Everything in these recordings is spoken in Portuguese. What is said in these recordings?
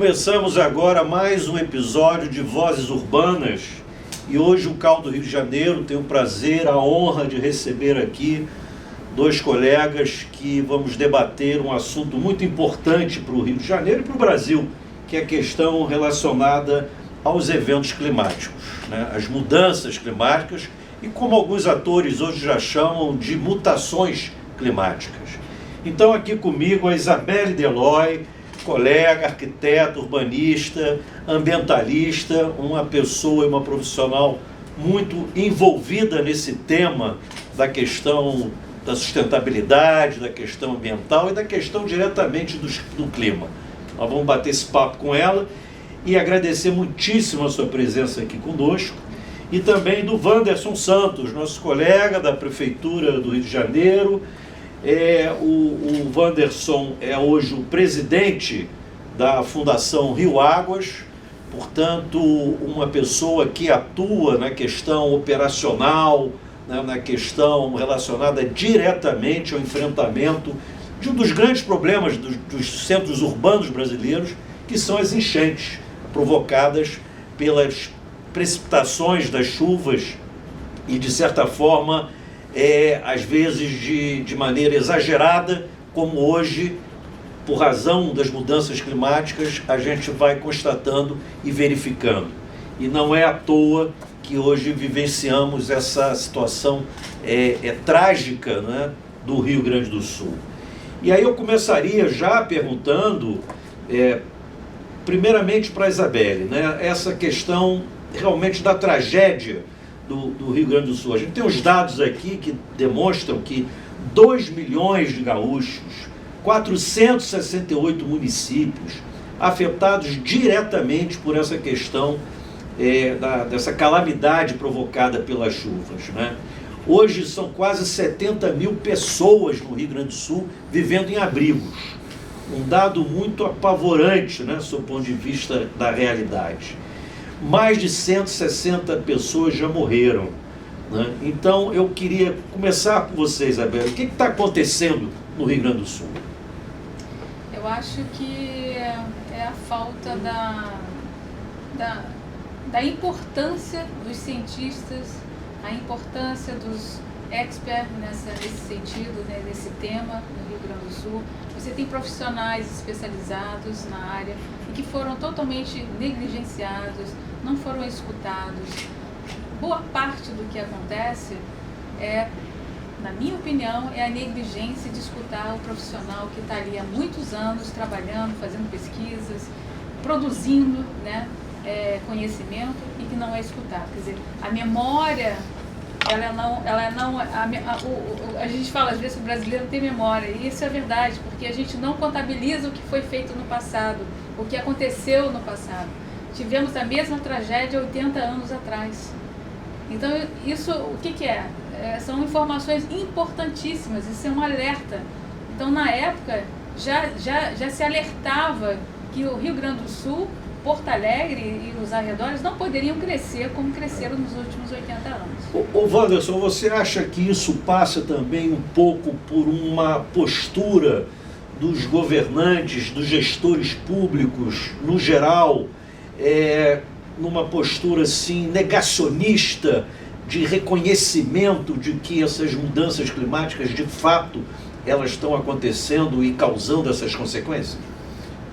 Começamos agora mais um episódio de Vozes Urbanas e hoje o CAL do Rio de Janeiro tem o prazer, a honra de receber aqui dois colegas que vamos debater um assunto muito importante para o Rio de Janeiro e para o Brasil, que é a questão relacionada aos eventos climáticos, né? As mudanças climáticas e como alguns atores hoje já chamam de mutações climáticas. Então aqui comigo a Isabelle Deloy, colega, arquiteta, urbanista, ambientalista, uma pessoa e uma profissional muito envolvida nesse tema da questão da sustentabilidade, da questão ambiental e da questão diretamente do clima. Nós vamos bater esse papo com ela e agradecer muitíssimo a sua presença aqui conosco e também do Wanderson Santos, nosso colega da Prefeitura do Rio de Janeiro. O Wanderson é hoje o presidente da Fundação Rio Águas, portanto, uma pessoa que atua na questão operacional, né, na questão relacionada diretamente ao enfrentamento de um dos grandes problemas dos centros urbanos brasileiros, que são as enchentes provocadas pelas precipitações das chuvas e, de certa forma, às vezes de maneira exagerada, como hoje, por razão das mudanças climáticas, a gente vai constatando e verificando. E não é à toa que hoje vivenciamos essa situação trágica, né, do Rio Grande do Sul. E aí eu começaria já perguntando, primeiramente para a Isabelle, né, essa questão realmente da tragédia do Rio Grande do Sul. A gente tem os dados aqui que demonstram que 2 milhões de gaúchos, 468 municípios afetados diretamente por essa questão dessa calamidade provocada pelas chuvas, né? Hoje são quase 70 mil pessoas no Rio Grande do Sul vivendo em abrigos. Um dado muito apavorante, né, sob o ponto de vista da realidade. Mais de 160 pessoas já morreram, né? Então eu queria começar com você, Isabelle. O que está acontecendo no Rio Grande do Sul? Eu acho que é a falta da importância dos cientistas, a importância dos experts nesse sentido, né, nesse tema no Rio Grande do Sul. Você tem profissionais especializados na área e que foram totalmente negligenciados, não foram escutados. Boa parte do que acontece na minha opinião, é a negligência de escutar o profissional que está ali há muitos anos trabalhando, fazendo pesquisas, produzindo, né, conhecimento e que não é escutado. Quer dizer, a memória, a gente fala às vezes que o brasileiro não tem memória, e isso é verdade, porque a gente não contabiliza o que foi feito no passado, o que aconteceu no passado. Tivemos a mesma tragédia 80 anos atrás. Então, isso, o que é? São informações importantíssimas, isso é um alerta. Então, na época, já se alertava que o Rio Grande do Sul, Porto Alegre e os arredores não poderiam crescer como cresceram nos últimos 80 anos. Ô Wanderson, você acha que isso passa também um pouco por uma postura dos governantes, dos gestores públicos, no geral, numa postura assim negacionista de reconhecimento de que essas mudanças climáticas, de fato, elas estão acontecendo e causando essas consequências?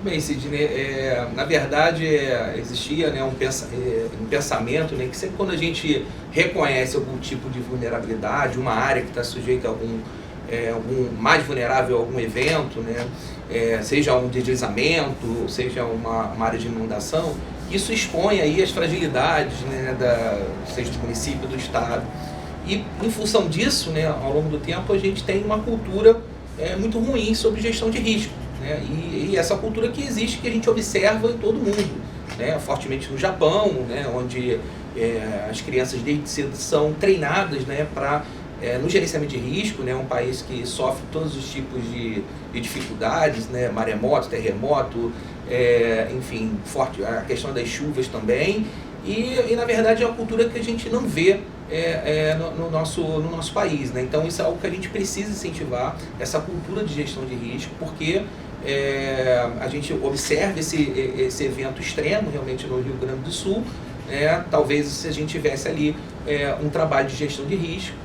Bem, Sidney, na verdade existia, né, um pensamento, né, que sempre quando a gente reconhece algum tipo de vulnerabilidade, uma área que está sujeita a algum mais vulnerável a algum evento, né, seja um deslizamento, seja uma área de inundação, isso expõe aí as fragilidades, né, seja do município, do estado. E em função disso, né, ao longo do tempo, a gente tem uma cultura muito ruim sobre gestão de risco, né, e essa cultura que existe, que a gente observa em todo mundo, né, fortemente no Japão, né, onde as crianças desde cedo são treinadas, né, no gerenciamento de risco, né, um país que sofre todos os tipos de dificuldades, né, maremoto, terremoto, enfim, forte a questão das chuvas também, e na verdade é uma cultura que a gente não vê no nosso país, né? Então isso é algo que a gente precisa incentivar, essa cultura de gestão de risco, porque a gente observa esse evento extremo realmente no Rio Grande do Sul. Talvez se a gente tivesse ali um trabalho de gestão de risco,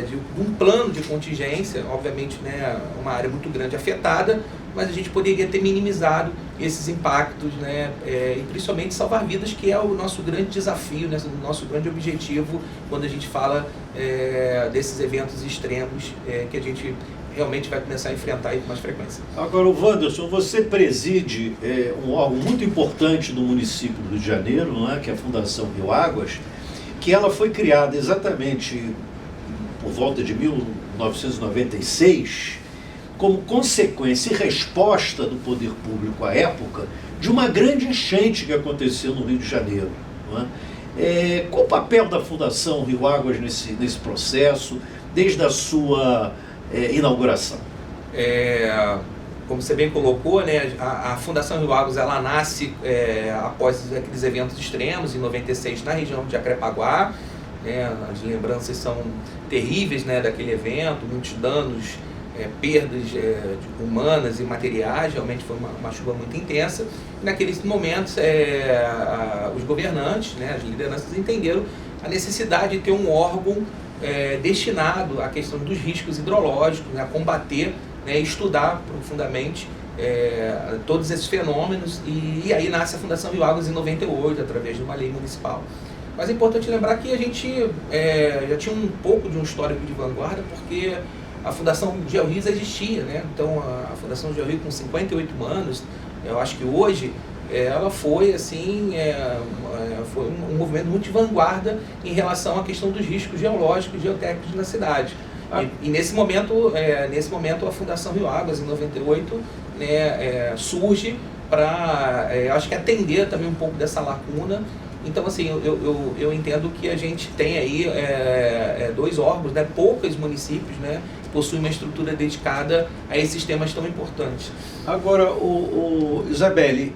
de um plano de contingência, obviamente, né, uma área muito grande afetada, mas a gente poderia ter minimizado esses impactos, né, e principalmente salvar vidas, que é o nosso grande desafio, né, o nosso grande objetivo quando a gente fala desses eventos extremos que a gente realmente vai começar a enfrentar aí com mais frequência. Agora, o Wanderson, você preside um órgão muito importante do município do Rio de Janeiro, não é? Que é a Fundação Rio Águas, que ela foi criada exatamente por volta de 1996, como consequência e resposta do poder público à época de uma grande enchente que aconteceu no Rio de Janeiro. Não é? Qual o papel da Fundação Rio Águas nesse processo, desde a sua inauguração? Como você bem colocou, né, a Fundação Rio Águas ela nasce após aqueles eventos extremos, em 96, na região de Jacarepaguá. As lembranças são terríveis, né, daquele evento, muitos danos, perdas humanas e materiais, realmente foi uma chuva muito intensa. E naqueles momentos, os governantes, né, as lideranças entenderam a necessidade de ter um órgão destinado à questão dos riscos hidrológicos, né, a combater, né, estudar profundamente todos esses fenômenos, e aí nasce a Fundação Rio Águas em 98, através de uma lei municipal. Mas é importante lembrar que a gente já tinha um pouco de um histórico de vanguarda, porque a Fundação GeoRio existia, né? Então a Fundação GeoRio, com 58 anos, eu acho que hoje ela foi assim, foi um movimento muito de vanguarda em relação à questão dos riscos geológicos e geotécnicos na cidade. E nesse momento a Fundação Rio Águas, em 98, né, surge para, acho que atender também um pouco dessa lacuna. Então, assim, eu entendo que a gente tem aí dois órgãos, né, poucos municípios, né, possuem uma estrutura dedicada a esses temas tão importantes. Agora, Isabelle,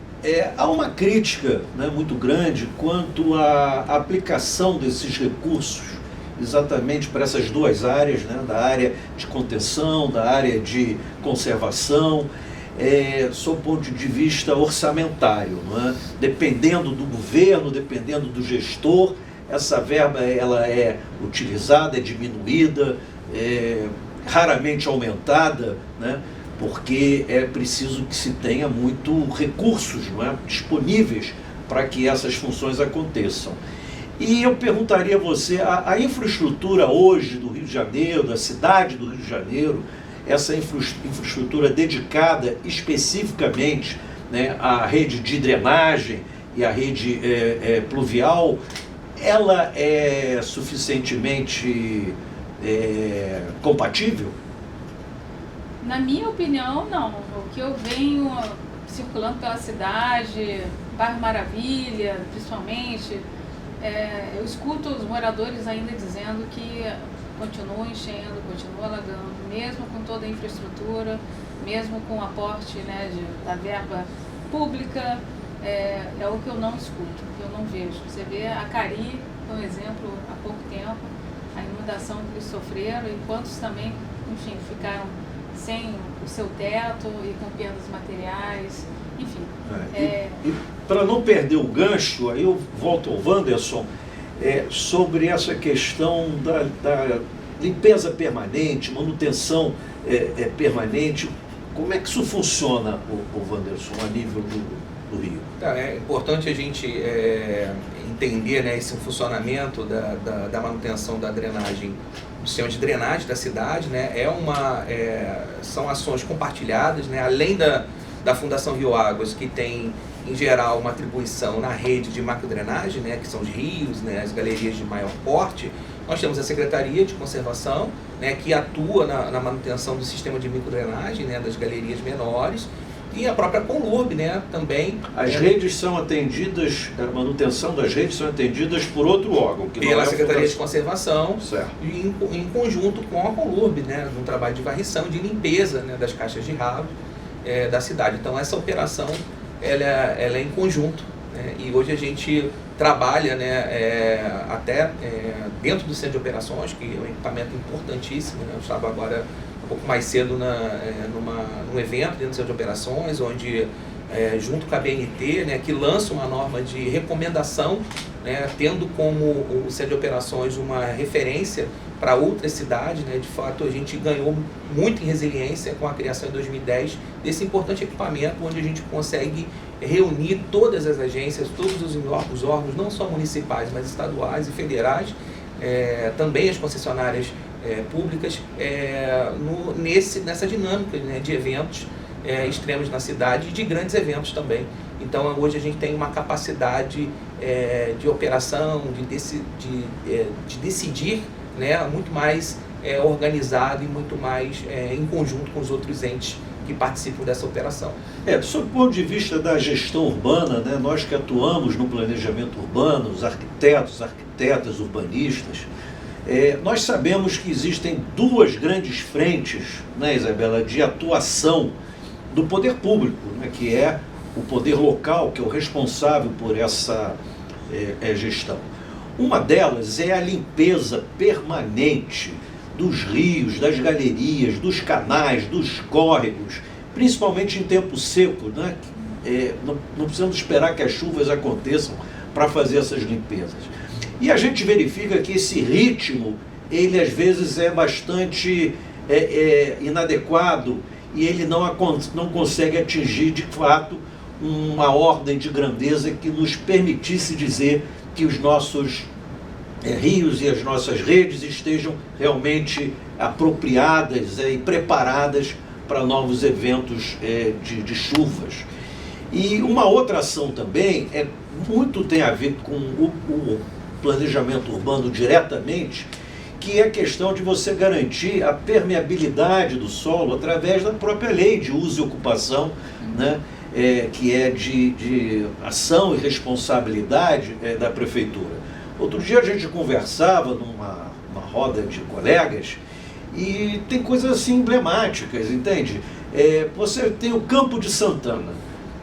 há uma crítica, né, muito grande quanto à aplicação desses recursos exatamente para essas duas áreas, né, da área de contenção, da área de conservação, sob o ponto de vista orçamentário, não é? Dependendo do governo, dependendo do gestor, essa verba ela é utilizada, é diminuída, raramente aumentada, né? Porque é preciso que se tenha muito recursos, não é, disponíveis para que essas funções aconteçam. E eu perguntaria a você, a infraestrutura hoje do Rio de Janeiro, da cidade do Rio de Janeiro, essa infraestrutura dedicada especificamente, né, à rede de drenagem e à rede pluvial, ela é suficientemente compatível? Na minha opinião, não. O que eu venho circulando pela cidade, Bairro Maravilha, principalmente, eu escuto os moradores ainda dizendo que continua enchendo, continua alagando, mesmo com toda a infraestrutura, mesmo com o aporte, né, da verba pública, é o que eu não escuto, que eu não vejo. Você vê a Cari, por exemplo, há pouco tempo, a inundação que eles sofreram, e quantos também, enfim, ficaram sem o seu teto e com perdas materiais, enfim. E para não perder o gancho, aí eu volto ao Wanderson, sobre essa questão da limpeza permanente, manutenção permanente. Como é que isso funciona, o Wanderson, a nível do Rio? É importante a gente entender, né, esse funcionamento da manutenção da drenagem, do sistema de drenagem da cidade, né, são ações compartilhadas, né, além da Fundação Rio Águas, que tem, em geral, uma atribuição na rede de macrodrenagem, né, que são os rios, né, as galerias de maior porte. Nós temos a Secretaria de Conservação, né, que atua na manutenção do sistema de microdrenagem, né, das galerias menores, e a própria Conlurb, né, também. As redes são atendidas, a manutenção das redes são atendidas por outro órgão, que pela Secretaria de Conservação, certo, e em conjunto com a Conlurb, né, no trabalho de varrição, de limpeza, né, das caixas de ralo da cidade. Então essa operação ela é em conjunto, né, e hoje a gente trabalha, né, até dentro do centro de operações, que é um equipamento importantíssimo, né? Eu estava agora um pouco mais cedo num evento dentro do centro de operações, onde junto com a BNT, né, que lança uma norma de recomendação, né, tendo como o centro de operações uma referência para outras cidades, né. De fato, a gente ganhou muito em resiliência com a criação em 2010 desse importante equipamento, onde a gente consegue reunir todas as agências, todos os órgãos, não só municipais, mas estaduais e federais, também as concessionárias públicas, nessa dinâmica, né, de eventos extremos na cidade e de grandes eventos também. Então, hoje a gente tem uma capacidade de operação, de decidir, né, muito mais organizado e muito mais em conjunto com os outros entes que participam dessa operação. Sob o ponto de vista da gestão urbana, né, nós que atuamos no planejamento urbano, os arquitetos, arquitetas, urbanistas, nós sabemos que existem duas grandes frentes, né, Isabela, de atuação do poder público, né, que é o poder local, que é o responsável por essa gestão. Uma delas é a limpeza permanente dos rios, das galerias, dos canais, dos córregos, principalmente em tempo seco, né? Não precisamos esperar que as chuvas aconteçam para fazer essas limpezas. E a gente verifica que esse ritmo, ele às vezes é bastante inadequado e ele não consegue atingir de fato uma ordem de grandeza que nos permitisse dizer que os nossos rios e as nossas redes estejam realmente apropriadas e preparadas para novos eventos de chuvas. E uma outra ação também tem a ver com o planejamento urbano diretamente, que é a questão de você garantir a permeabilidade do solo através da própria lei de uso e ocupação, né, que é de ação e responsabilidade da prefeitura. Outro dia a gente conversava numa roda de colegas e tem coisas assim emblemáticas, entende? Você tem o Campo de Santana,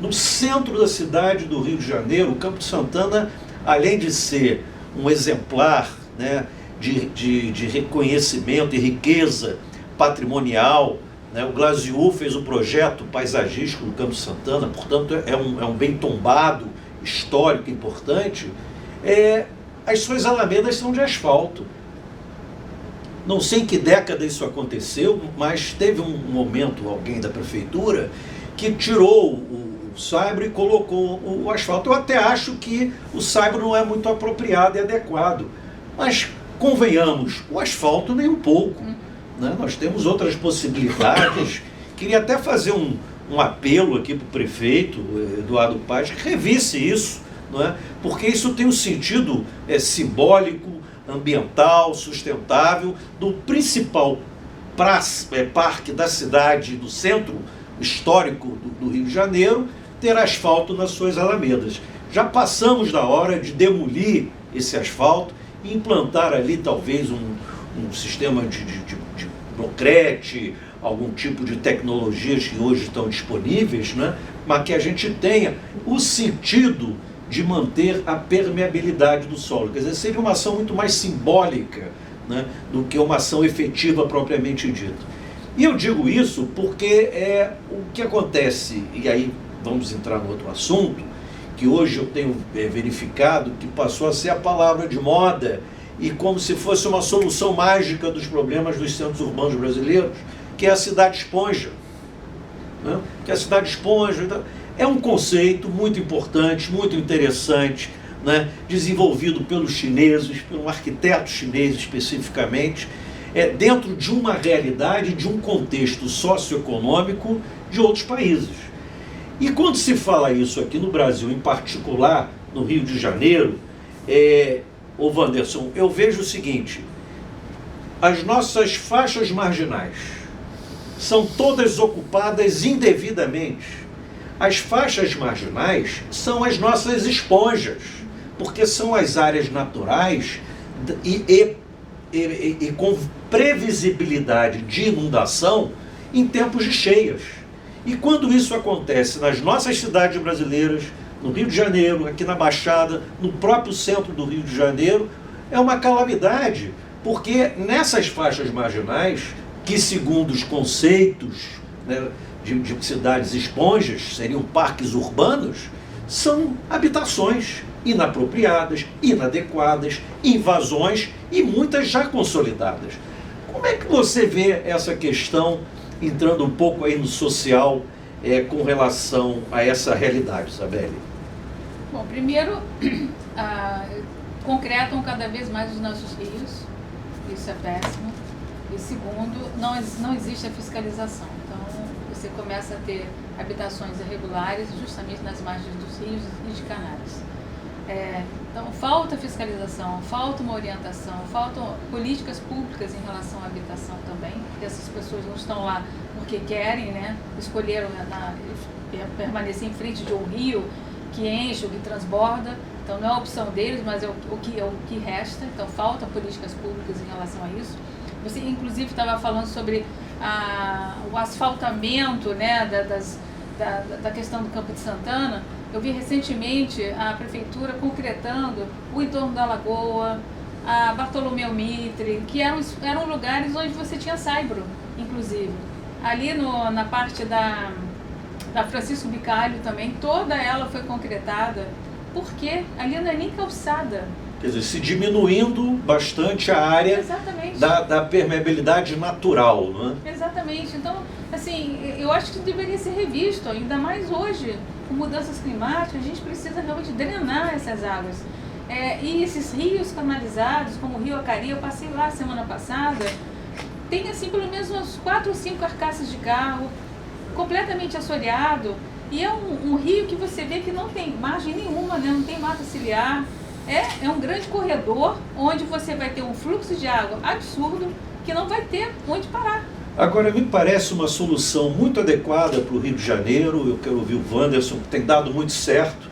no centro da cidade do Rio de Janeiro. O Campo de Santana, além de ser um exemplar, né, de reconhecimento e riqueza patrimonial, né, o Glaziu fez o projeto paisagístico do Campo de Santana, portanto é um bem tombado, histórico, importante. As suas alamedas são de asfalto. Não sei em que década isso aconteceu, mas teve um momento, alguém da prefeitura, que tirou o saibro e colocou o asfalto. Eu até acho que o saibro não é muito apropriado e adequado, mas convenhamos, o asfalto nem um pouco, né? Nós temos outras possibilidades. Queria até fazer um apelo aqui para o prefeito, Eduardo Paes, que revisse isso, não é? Porque isso tem um sentido simbólico, ambiental, sustentável, do principal parque da cidade, do centro histórico do Rio de Janeiro, ter asfalto nas suas alamedas. Já passamos da hora de demolir esse asfalto e implantar ali talvez um sistema de concrete, algum tipo de tecnologias que hoje estão disponíveis, né? Mas que a gente tenha o sentido de manter a permeabilidade do solo. Quer dizer, seria uma ação muito mais simbólica, né, do que uma ação efetiva propriamente dita. E eu digo isso porque o que acontece, e aí vamos entrar no outro assunto, que hoje eu tenho verificado que passou a ser a palavra de moda e como se fosse uma solução mágica dos problemas dos centros urbanos brasileiros, que é a cidade esponja. Né? Que a cidade esponja... Então, é um conceito muito importante, muito interessante, né, desenvolvido pelos chineses, por um arquiteto chinês especificamente, dentro de uma realidade, de um contexto socioeconômico de outros países. E quando se fala isso aqui no Brasil, em particular no Rio de Janeiro, Wanderson, eu vejo o seguinte: as nossas faixas marginais são todas ocupadas indevidamente. As faixas marginais são as nossas esponjas, porque são as áreas naturais e com previsibilidade de inundação em tempos de cheias. E quando isso acontece nas nossas cidades brasileiras, no Rio de Janeiro, aqui na Baixada, no próprio centro do Rio de Janeiro, é uma calamidade, porque nessas faixas marginais, que segundo os conceitos, né, de cidades esponjas, seriam parques urbanos, são habitações inapropriadas, inadequadas, invasões e muitas já consolidadas. Como é que você vê essa questão, entrando um pouco aí no social, com relação a essa realidade, Isabelle? Bom, primeiro, concretam cada vez mais os nossos rios, isso é péssimo. E segundo, não existe a fiscalização. Então, você começa a ter habitações irregulares justamente nas margens dos rios e de canais. Então, falta fiscalização, falta uma orientação, faltam políticas públicas em relação à habitação também, porque essas pessoas não estão lá porque querem, né? Escolheram permanecer em frente de um rio que enche, o que transborda. Então, não é a opção deles, mas é o que resta. Então, faltam políticas públicas em relação a isso. Você, inclusive, estava falando sobre o asfaltamento, né, da questão do Campo de Santana. Eu vi recentemente a prefeitura concretando o entorno da Lagoa, a Bartolomeu Mitre, que eram lugares onde você tinha saibro, inclusive. Ali na parte da Francisco Bicalho também, toda ela foi concretada, porque ali não é nem calçada. Quer dizer, se diminuindo bastante a área da permeabilidade natural, não é? Exatamente. Então, assim, eu acho que deveria ser revisto, ainda mais hoje, com mudanças climáticas, a gente precisa realmente drenar essas águas. E esses rios canalizados, como o Rio Acari, eu passei lá semana passada, tem assim pelo menos umas 4 ou 5 carcaças de carro, completamente assoreado, e é um rio que você vê que não tem margem nenhuma, né? Não tem mata ciliar. É um grande corredor onde você vai ter um fluxo de água absurdo que não vai ter onde parar. Agora, me parece uma solução muito adequada para o Rio de Janeiro, eu quero ouvir o Wanderson, que tem dado muito certo,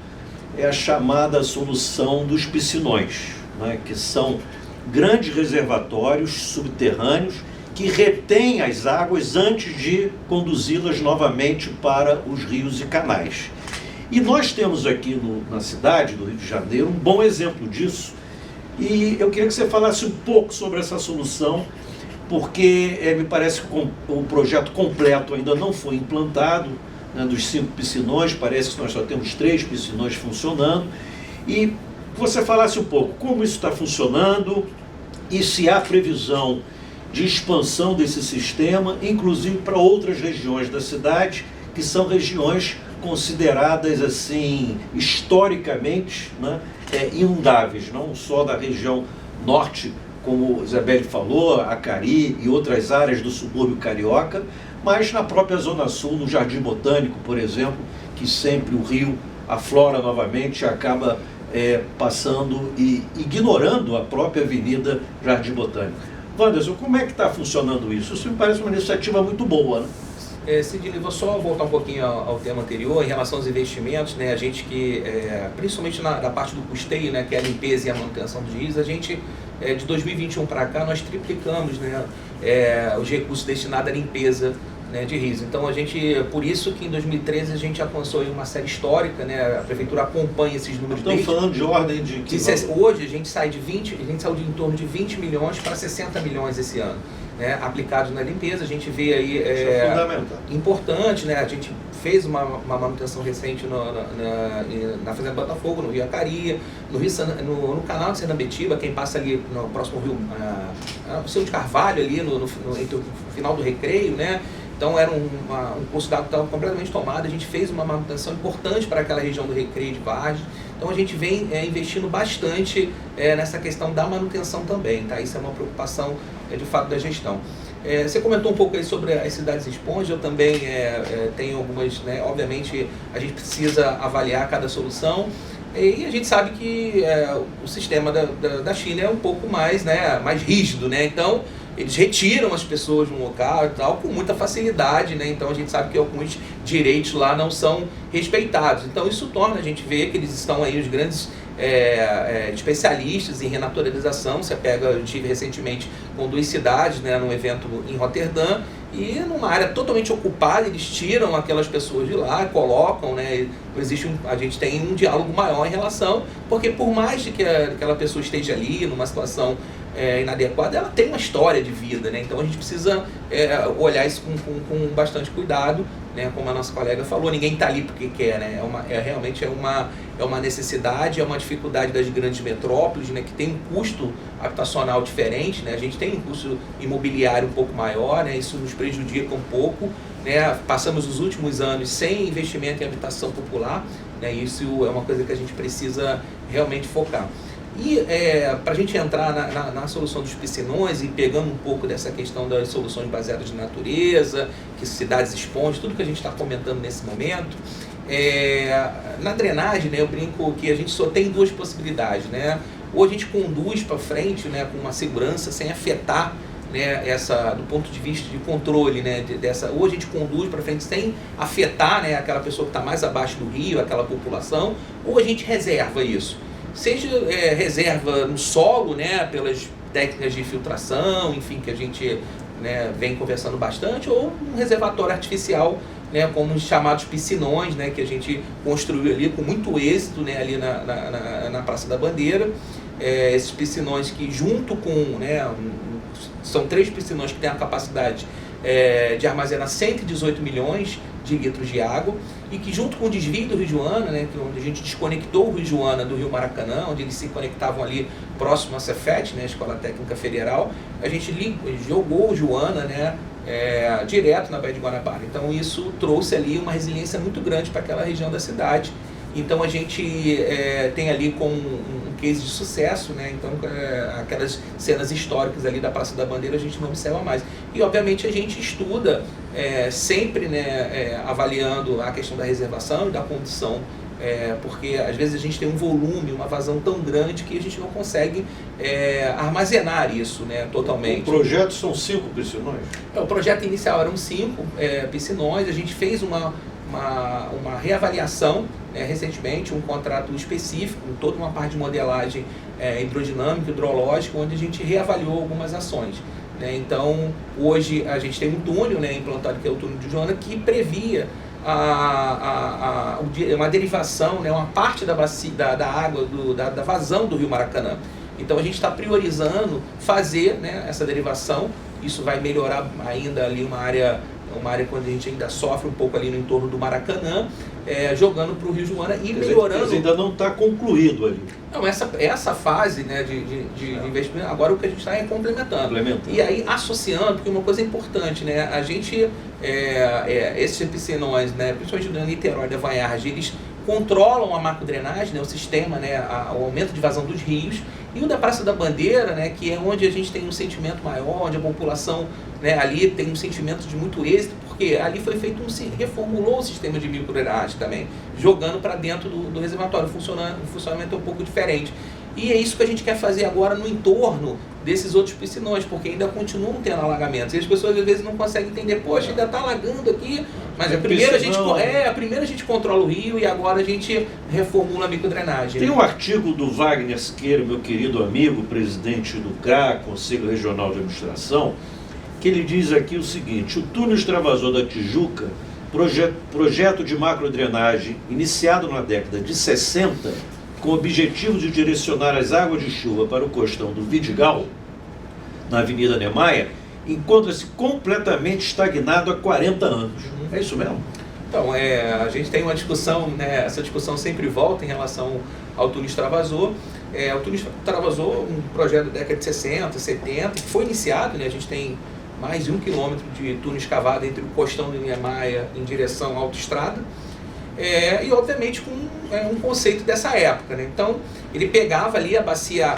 é a chamada solução dos piscinões, né, que são grandes reservatórios subterrâneos que retêm as águas antes de conduzi-las novamente para os rios e canais. E nós temos aqui na cidade do Rio de Janeiro um bom exemplo disso, e eu queria que você falasse um pouco sobre essa solução, porque me parece que o projeto completo ainda não foi implantado, né, dos 5 piscinões, parece que nós só temos 3 piscinões funcionando, e que você falasse um pouco como isso está funcionando e se há previsão de expansão desse sistema, inclusive para outras regiões da cidade, que são regiões consideradas assim historicamente, né, inundáveis, não só da região norte, como Isabelle falou, Acari e outras áreas do subúrbio carioca, mas na própria Zona Sul, no Jardim Botânico, por exemplo, que sempre o rio aflora novamente e acaba passando e ignorando a própria Avenida Jardim Botânico. Wanderson, como é que está funcionando isso? Isso me parece uma iniciativa muito boa, né? Sidney, vou só voltar um pouquinho ao tema anterior, em relação aos investimentos, né, a gente que, principalmente na parte do custeio, né, que é a limpeza e a manutenção dos rios, a gente, de 2021 para cá, nós triplicamos, né, os recursos destinados à limpeza, né, de rios. Então, por isso que em 2013 a gente alcançou uma série histórica, né, a prefeitura acompanha esses números. Estamos falando de ordem de... Hoje a gente saiu de em torno de 20 milhões para 60 milhões esse ano. Né, aplicados na limpeza, a gente vê aí importante, né, a gente fez uma manutenção recente na Fazenda Botafogo, no Rio Acari, no canal de Sernambetiba, quem passa ali no próximo rio, o Seu de Carvalho ali, entre o final do Recreio, né, então era um curso d'água que estava completamente tomado, a gente fez uma manutenção importante para aquela região do Recreio de Vargem, então a gente vem investindo bastante nessa questão da manutenção também, tá? Isso é uma preocupação de fato da gestão. Você comentou um pouco aí sobre as cidades esponjas, eu também tenho algumas, né, obviamente a gente precisa avaliar cada solução, e a gente sabe que o sistema da China é um pouco mais, né, mais rígido, né, então eles retiram as pessoas de um local e tal com muita facilidade, né, então a gente sabe que alguns direitos lá não são respeitados, então isso torna a gente ver que eles estão aí, os grandes especialistas em renaturalização. Você pega, eu estive recentemente com 2 cidades, né, num evento em Roterdã, e numa área totalmente ocupada, eles tiram aquelas pessoas de lá, colocam, né, a gente tem um diálogo maior em relação, porque por mais de que aquela pessoa esteja ali numa situação inadequada, ela tem uma história de vida, né? Então a gente precisa olhar isso com bastante cuidado, né? Como a nossa colega falou, ninguém está ali porque quer, né? Realmente é uma necessidade, é uma dificuldade das grandes metrópoles, né? Que tem um custo habitacional diferente, né? A gente tem um custo imobiliário um pouco maior, né? Isso nos prejudica um pouco, né? Passamos os últimos anos sem investimento em habitação popular, né? Isso é uma coisa que a gente precisa realmente focar. E para a gente entrar na solução dos piscinões e pegando um pouco dessa questão das soluções baseadas na natureza, que cidades expõem, tudo que a gente está comentando nesse momento, na drenagem, né, eu brinco que a gente só tem 2 possibilidades, né? Ou a gente conduz para frente, né, com uma segurança sem afetar, né, do ponto de vista de controle, né, ou a gente conduz para frente sem afetar, né, aquela pessoa que está mais abaixo do rio, aquela população, ou a gente reserva isso. Seja reserva no solo, né, pelas técnicas de filtração, enfim, que a gente, né, vem conversando bastante, ou um reservatório artificial, né, como os chamados piscinões, né, que a gente construiu ali com muito êxito, né, ali na Praça da Bandeira. Esses piscinões que junto com, né, são 3 piscinões que têm a capacidade de armazenar 118 milhões de litros de água, e que junto com o desvio do Rio Joana, né, onde a gente desconectou o Rio Joana do Rio Maracanã, onde eles se conectavam ali próximo à Cefet, né, Escola Técnica Federal, a gente jogou o Joana, né, direto na Baía de Guanabara. Então isso trouxe ali uma resiliência muito grande para aquela região da cidade. Então a gente tem ali com um case de sucesso, né? Então aquelas cenas históricas ali da Praça da Bandeira a gente não observa mais. E obviamente a gente estuda sempre, né, avaliando a questão da reservação e da condição, porque às vezes a gente tem um volume, uma vazão tão grande que a gente não consegue armazenar isso, né, totalmente. O projeto são 5 piscinões? O projeto inicial eram 5 piscinões, a gente fez uma reavaliação, recentemente, um contrato específico, toda uma parte de modelagem hidrodinâmica, hidrológica, onde a gente reavaliou algumas ações, né? Então, hoje a gente tem um túnel, né, implantado, que é o túnel de Joana, que previa uma derivação, né, uma parte da bacia, da água, da vazão do Rio Maracanã. Então a gente está priorizando fazer, né, essa derivação. Isso vai melhorar ainda ali uma área quando a gente ainda sofre um pouco ali no entorno do Maracanã, jogando para o Rio Joana e melhorando. Mas ainda não está concluído ali. Não, essa fase, né, de investimento, agora o que a gente está é complementando. E aí associando, porque uma coisa importante, né, a gente, esses piscinões, né, principalmente da Niterói e da Vanhagem, eles controlam a macrodrenagem, né, o sistema, né, o aumento de vazão dos rios, e o da Praça da Bandeira, né, que é onde a gente tem um sentimento maior, onde a população, né, ali tem um sentimento de muito êxito, porque ali foi feito reformulou o sistema de microdrenagem também, jogando para dentro do reservatório, um funcionamento um pouco diferente. E é isso que a gente quer fazer agora no entorno desses outros piscinões, porque ainda continuam tendo alagamentos. E as pessoas às vezes não conseguem entender, poxa, ainda está alagando aqui, mas primeiro a gente controla o rio e agora a gente reformula a microdrenagem. Tem um artigo do Wagner Siqueira, meu querido amigo, presidente do CRA, Conselho Regional de Administração, que ele diz aqui o seguinte: o túnel extravasor da Tijuca, projeto de macrodrenagem iniciado na década de 60, com o objetivo de direcionar as águas de chuva para o costão do Vidigal, na Avenida Niemeyer, encontra-se completamente estagnado há 40 anos. É isso mesmo? Então, a gente tem uma discussão, né, essa discussão sempre volta em relação ao túnel extravasor. O túnel extravasor, um projeto da década de 60, 70, que foi iniciado, né, a gente tem mais de 1 quilômetro de túnel escavado entre o costão de Niemeyer em direção à autoestrada, e obviamente com um conceito dessa época, né? Então ele pegava ali a bacia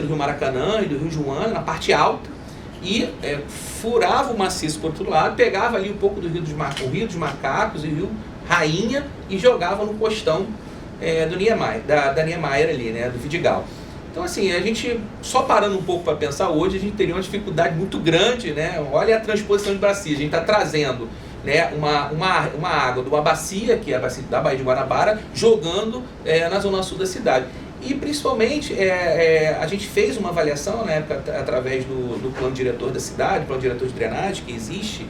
do Rio Maracanã e do Rio Joana na parte alta e furava o maciço por outro lado, pegava ali um pouco do Rio dos Macacos e Rio Rainha e jogava no costão do Niemeyer, da Niemeyer ali, né, do Vidigal. Então, assim, a gente, só parando um pouco para pensar hoje, a gente teria uma dificuldade muito grande, né? Olha a transposição de bacia, a gente está trazendo né, uma água de uma bacia, que é a bacia da Baía de Guanabara, jogando na zona sul da cidade. E principalmente a gente fez uma avaliação na época através do plano diretor da cidade, plano diretor de drenagem que existe,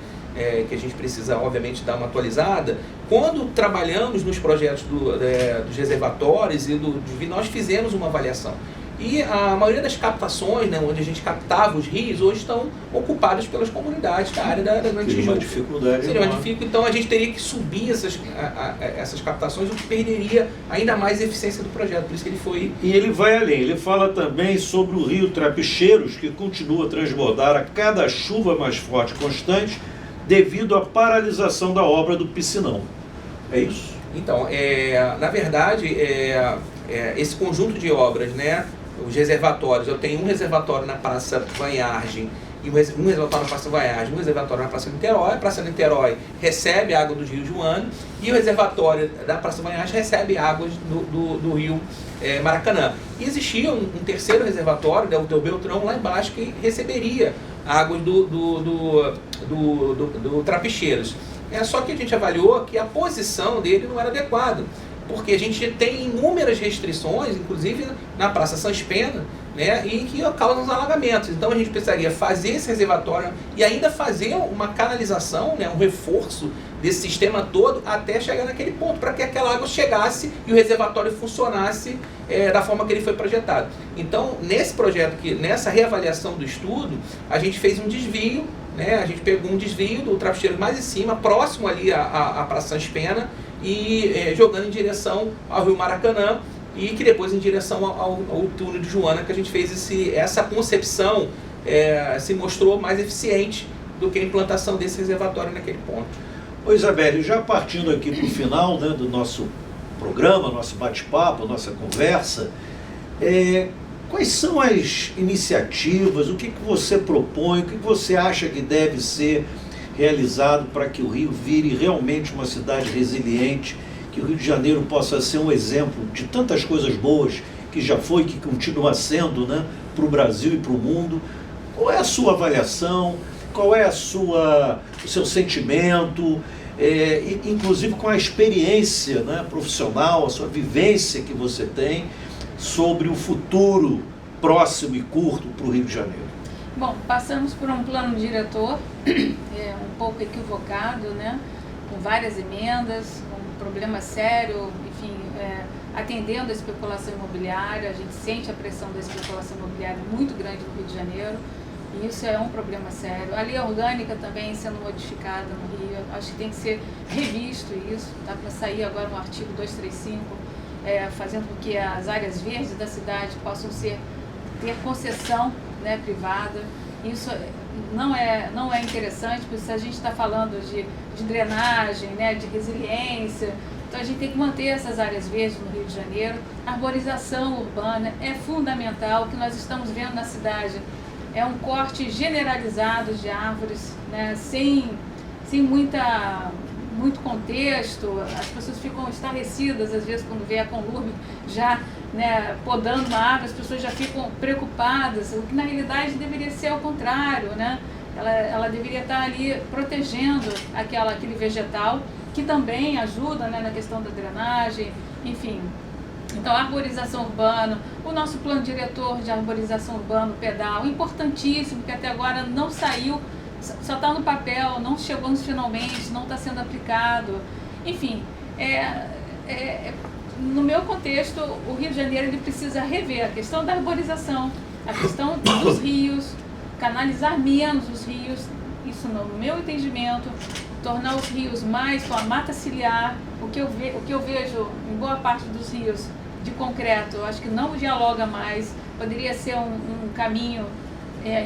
que a gente precisa obviamente dar uma atualizada. Quando trabalhamos nos projetos dos reservatórios nós fizemos uma avaliação. E a maioria das captações, né, onde a gente captava os rios, hoje estão ocupadas pelas comunidades da área da Grande Seria uma dificuldade. Então a gente teria que subir essas captações, o que perderia ainda mais a eficiência do projeto. Por isso que ele foi... E ele vai além, ele fala também sobre o rio Trapicheiros, que continua a transbordar a cada chuva mais forte e constante, devido à paralisação da obra do piscinão. É isso? Então, na verdade, esse conjunto de obras, né, os reservatórios, eu tenho um reservatório na Praça Vanhagem, e um reservatório na Praça Vanhagem, um reservatório na Praça Niterói. A Praça Niterói recebe água do Rio Juano e o reservatório da Praça Vanhagem recebe águas do Rio Maracanã. E existia um terceiro reservatório, o Del Beltrão, lá embaixo, que receberia águas do Trapicheiros. Só que a gente avaliou que a posição dele não era adequada, porque a gente tem inúmeras restrições, inclusive na Praça Sans Pena, né, e que causam os alagamentos. Então a gente precisaria fazer esse reservatório e ainda fazer uma canalização, né, um reforço desse sistema todo até chegar naquele ponto, para que aquela água chegasse e o reservatório funcionasse da forma que ele foi projetado. Então, nesse projeto, nessa reavaliação do estudo, a gente fez um desvio, né, a gente pegou um desvio do Trapicheiro mais em cima, próximo ali à Praça Sans Pena, e jogando em direção ao Rio Maracanã, e que depois em direção ao túnel de Joana, que a gente fez essa concepção, se mostrou mais eficiente do que a implantação desse reservatório naquele ponto. Ô Isabelle, já partindo aqui para o final, né, do nosso programa, nosso bate-papo, nossa conversa, quais são as iniciativas, o que você propõe, o que você acha que deve ser realizado para que o Rio vire realmente uma cidade resiliente, que o Rio de Janeiro possa ser um exemplo de tantas coisas boas que já foi e que continua sendo, né, para o Brasil e para o mundo? Qual é a sua avaliação? Qual é o seu sentimento? Inclusive com a experiência, né, profissional, a sua vivência que você tem sobre o futuro próximo e curto para o Rio de Janeiro. Bom, passamos por um plano diretor um pouco equivocado, né, com várias emendas, um problema sério, enfim, atendendo a especulação imobiliária. A gente sente a pressão da especulação imobiliária muito grande no Rio de Janeiro, e isso é um problema sério. A lei orgânica também sendo modificada no Rio, acho que tem que ser revisto isso, está para sair agora no artigo 235, fazendo com que as áreas verdes da cidade possam ter concessão, né, privada. Isso não é interessante, porque se a gente está falando de drenagem, né, de resiliência, então a gente tem que manter essas áreas verdes no Rio de Janeiro. A arborização urbana é fundamental. O que nós estamos vendo na cidade é um corte generalizado de árvores, né, sem muito contexto. As pessoas ficam estarrecidas, às vezes, quando vê a Conlurb já, né, podando uma árvore, as pessoas já ficam preocupadas, o que na realidade deveria ser ao contrário, né? Ela deveria estar ali protegendo aquele vegetal, que também ajuda, né, na questão da drenagem, enfim. Então, a arborização urbana, o nosso plano diretor de arborização urbana, o PEDAL, importantíssimo, que até agora não saiu, só está no papel, não chegou nos finalmente, não está sendo aplicado. Enfim, no meu contexto, o Rio de Janeiro ele precisa rever a questão da arborização, a questão dos rios, canalizar menos os rios, isso no meu entendimento, tornar os rios mais com a mata ciliar. O que eu vejo em boa parte dos rios de concreto, eu acho que não dialoga mais, poderia ser um caminho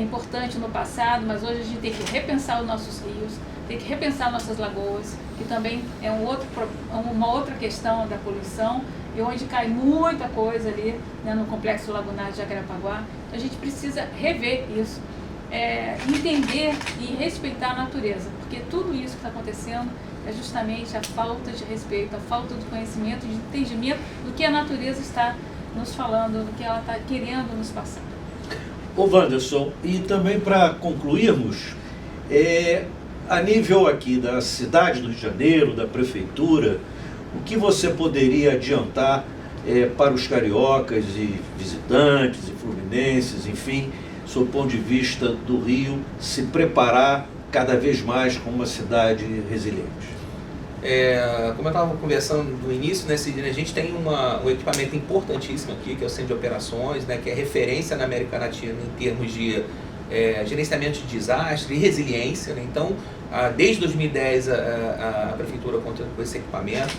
importante no passado, mas hoje a gente tem que repensar os nossos rios, tem que repensar nossas lagoas, que também é uma outra questão da poluição, e onde cai muita coisa ali, né, no Complexo Lagunar de Jacarepaguá. Então a gente precisa rever isso, entender e respeitar a natureza, porque tudo isso que está acontecendo é justamente a falta de respeito, a falta de conhecimento, de entendimento do que a natureza está nos falando, do que ela está querendo nos passar. Ô Wanderson, e também para concluirmos, A nível aqui da cidade do Rio de Janeiro, da prefeitura, o que você poderia adiantar para os cariocas e visitantes e fluminenses, enfim, sob o ponto de vista do Rio, se preparar cada vez mais como uma cidade resiliente? Como eu estava conversando no início, né, Sidney, a gente tem um equipamento importantíssimo aqui, que é o Centro de Operações, né, que é referência na América Latina em termos de gerenciamento de desastre e resiliência, né? Então, desde 2010 a Prefeitura conta com esse equipamento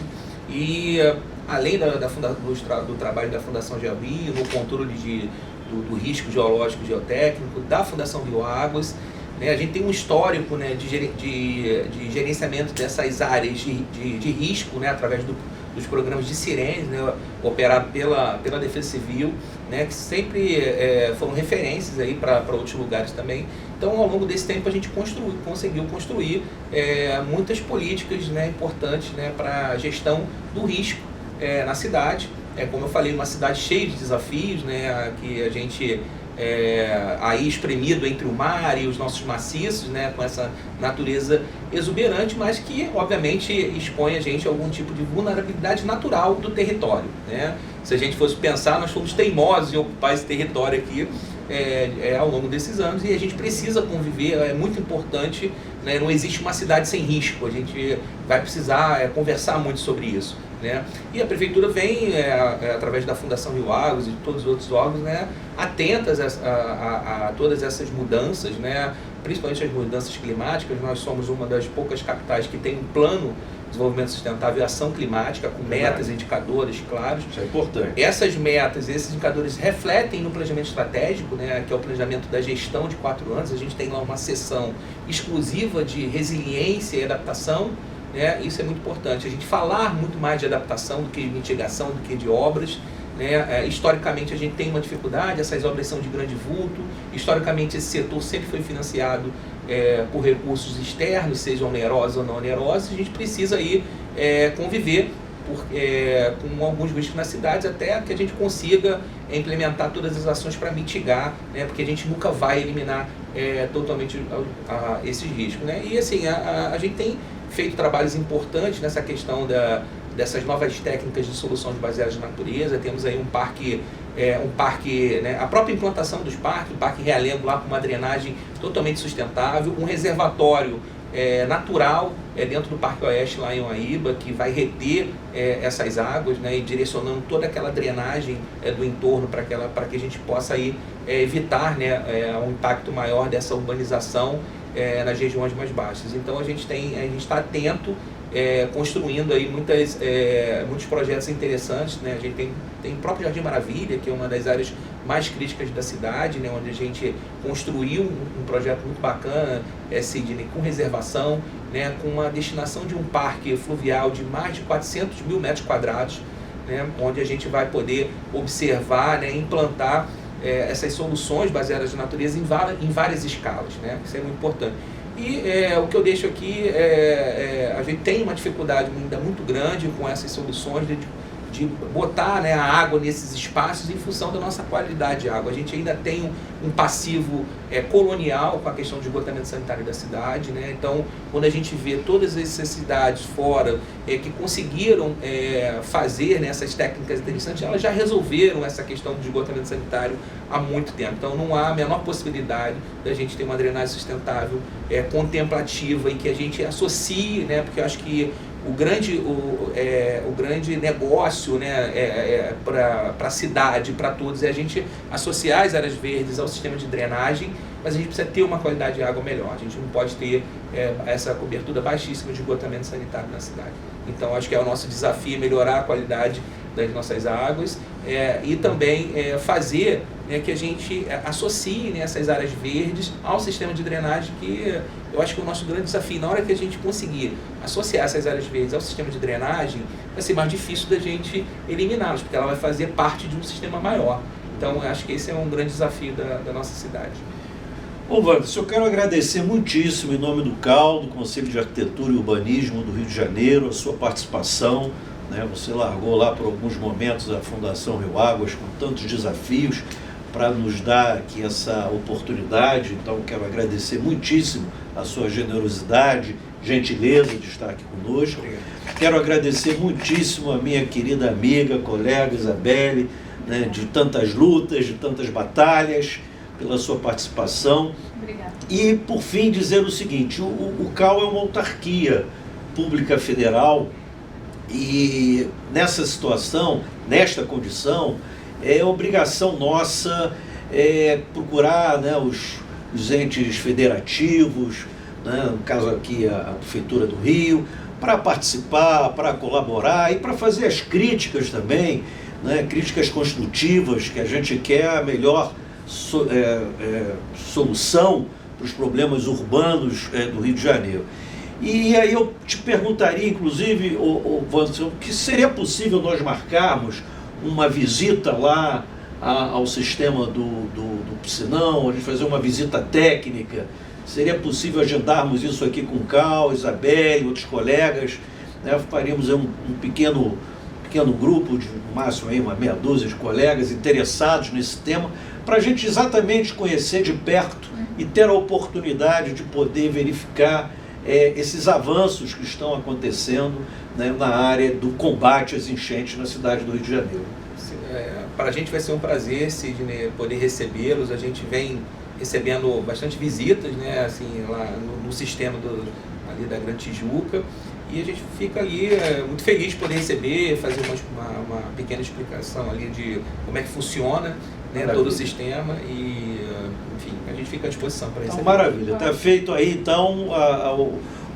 e, além do trabalho da Fundação GeoRio, no controle do risco geológico e geotécnico, da Fundação Rio Águas, né, a gente tem um histórico, né, de gerenciamento dessas áreas de risco, né, através dos programas de sirenes, né, operado pela Defesa Civil, né, que sempre foram referências para outros lugares também. Então, ao longo desse tempo, a gente conseguiu construir muitas políticas, né, importantes, né, para a gestão do risco na cidade. Como eu falei, uma cidade cheia de desafios, né, que a gente aí espremido entre o mar e os nossos maciços, né, com essa natureza exuberante, mas que obviamente expõe a gente a algum tipo de vulnerabilidade natural do território, né? Se a gente fosse pensar, nós fomos teimosos em ocupar esse território aqui ao longo desses anos e a gente precisa conviver, é muito importante, né? Não existe uma cidade sem risco, a gente vai precisar conversar muito sobre isso, né? E a Prefeitura vem, através da Fundação Rio Águas e de todos os outros órgãos, né, atentas a todas essas mudanças, né, principalmente as mudanças climáticas. Nós somos uma das poucas capitais que tem um plano de desenvolvimento sustentável e ação climática, com metas e indicadores claros. Isso é importante. Essas metas, esses indicadores refletem no planejamento estratégico, né, que é o planejamento da gestão de 4 anos. A gente tem lá uma seção exclusiva de resiliência e adaptação. Isso é muito importante, a gente falar muito mais de adaptação do que de mitigação, do que de obras, né? Historicamente a gente tem uma dificuldade, essas obras são de grande vulto, historicamente esse setor sempre foi financiado por recursos externos, sejam onerosos ou não onerosos. A gente precisa aí conviver com alguns riscos nas cidades até que a gente consiga implementar todas as ações para mitigar, né? Porque a gente nunca vai eliminar totalmente esses riscos, né? E assim, a gente tem feito trabalhos importantes nessa questão dessas novas técnicas de solução de baseadas na natureza. Temos aí um parque, né, a própria implantação dos parques, o Parque Realengo lá com uma drenagem totalmente sustentável, um reservatório natural dentro do Parque Oeste lá em Uaíba, que vai reter essas águas, né, e direcionando toda aquela drenagem do entorno para que a gente possa aí, evitar, né, um impacto maior dessa urbanização nas regiões mais baixas. Então a gente está atento, construindo aí muitos projetos interessantes, né? A gente tem o próprio Jardim Maravilha, que é uma das áreas mais críticas da cidade, né? Onde a gente construiu um projeto muito bacana, Sidney, com reservação, né? Com uma destinação de um parque fluvial de mais de 400 mil metros quadrados, né? Onde a gente vai poder observar, né? Implantar essas soluções baseadas na natureza em várias escalas, né? Isso é muito importante. E o que eu deixo aqui, a gente tem uma dificuldade ainda muito grande com essas soluções de botar, né, a água nesses espaços em função da nossa qualidade de água. A gente ainda tem um passivo colonial com a questão de esgotamento sanitário da cidade, né? Então, quando a gente vê todas essas cidades fora que conseguiram fazer, né, essas técnicas interessantes, elas já resolveram essa questão de esgotamento sanitário há muito tempo. Então, não há a menor possibilidade da gente ter uma drenagem sustentável, contemplativa, e que a gente associe, né, porque eu acho que o grande negócio, né, para a cidade, para todos, é a gente associar as áreas verdes ao sistema de drenagem, mas a gente precisa ter uma qualidade de água melhor. A gente não pode ter essa cobertura baixíssima de esgotamento sanitário na cidade. Então, acho que é o nosso desafio melhorar a qualidade das nossas águas e também fazer, né, que a gente associe, né, essas áreas verdes ao sistema de drenagem, que eu acho que é o nosso grande desafio. Na hora que a gente conseguir associar essas áreas verdes ao sistema de drenagem, vai ser mais difícil da gente eliminá-las, porque ela vai fazer parte de um sistema maior. Então, eu acho que esse é um grande desafio da nossa cidade. Bom, Wanderson, eu quero agradecer muitíssimo, em nome do CAL, do Conselho de Arquitetura e Urbanismo do Rio de Janeiro, a sua participação, né? Você largou lá por alguns momentos a Fundação Rio Águas com tantos desafios, para nos dar aqui essa oportunidade. Então, quero agradecer muitíssimo a sua generosidade, gentileza de estar aqui conosco. Quero agradecer muitíssimo a minha querida amiga, colega Isabelle, né, de tantas lutas, de tantas batalhas, pela sua participação. Obrigada. E, por fim, dizer o seguinte: o CAL é uma autarquia pública federal e, nessa situação, nesta condição, é obrigação nossa procurar, né, os entes federativos, né, no caso aqui a Prefeitura do Rio, para participar, para colaborar e para fazer as críticas também, né, críticas construtivas, que a gente quer a melhor solução para os problemas urbanos do Rio de Janeiro. E aí eu te perguntaria, inclusive, Wanderson, que seria possível nós marcarmos uma visita lá ao sistema do Piscinão, a gente fazer uma visita técnica? Seria possível agendarmos isso aqui com o Cal, Isabelle, outros colegas, né? Faríamos um pequeno grupo, de no máximo aí uma meia dúzia de colegas interessados nesse tema, para a gente exatamente conhecer de perto e ter a oportunidade de poder verificar esses avanços que estão acontecendo, né, na área do combate às enchentes na cidade do Rio de Janeiro. Para a gente vai ser um prazer, Sidney, poder recebê-los. A gente vem recebendo bastante visitas, né, assim, lá no sistema ali da Grande Tijuca, e a gente fica ali muito feliz de poder receber, fazer uma pequena explicação ali de como é que funciona, né, todo o sistema, e enfim, a gente fica à disposição para receber. Então, maravilha, está feito aí então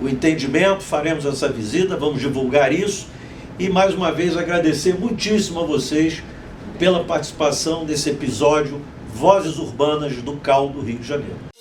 o entendimento, faremos essa visita, vamos divulgar isso, e mais uma vez agradecer muitíssimo a vocês pela participação desse episódio Vozes Urbanas do CAL do Rio de Janeiro.